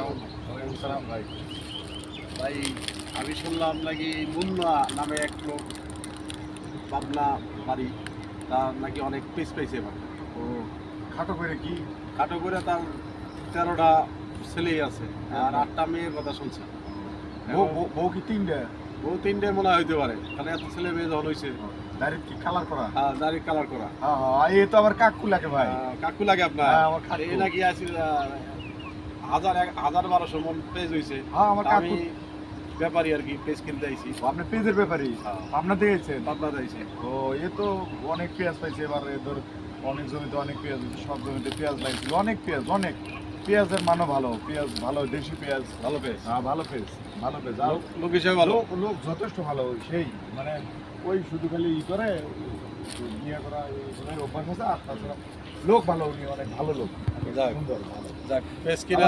ওয়ালাইকুম সালাম ভাই। ভাই আমি শুনলাম নাকি মুন্না নামে এক লোক পাবনা বাড়ি, তার নাকি অনেক পেজ পাইছে এবার। ও খাটো করে কি খাটো করে তার 13টা ছেলেই আছে আর 8টা মেয়ের কথা শুনছে। বউ কি তিনটে? বউ 3টে মনে হয় হইতে পারে, তাহলে এত ছেলে মেয়ে যখন হয়েছে। দাড়ি কি কালার করা? হ্যাঁ, দাড়ি কালার করা। হ্যাঁ, এ তো আবার কাকু লাগে ভাই। কাকু লাগে আপনার? হ্যাঁ, আমার কাকু। এই নাকি আছে 1000-1200 মন পেজ হয়েছে। হ্যাঁ, আমার আমি কাকু। ব্যাপারী আর কি, পেজ কিনতে আইছি। আপনি পেঁয়াজের ব্যাপারী? হ্যাঁ। আপনার দিয়েছেন? পাবনা যাইছি। ও এ তো অনেক পেঁয়াজ পাইছে এবার। ধর অনেক জমিতে অনেক পেঁয়াজ হয়েছে, সব জমিতে পেঁয়াজ লাগছিল, অনেক পেঁয়াজ, অনেক পেঁয়াজের মানও ভালো, পেঁয়াজ ভালো, দেশি পেঁয়াজ ভালো পেজ, হ্যাঁ, ভালো পেঁয়াজ, ভালো পেঁয়াজ। আর লোক হিসেবে ভালো। লোক যথেষ্ট ভালো, সেই মানে ওই শুধু খালি ই করে বিয়ে করা অভ্যাস আছে, আর তাছাড়া লোক ভালো, উনি অনেক ভালো লোক, যাক। সুন্দর ভালো। যাক, পেজ কিনা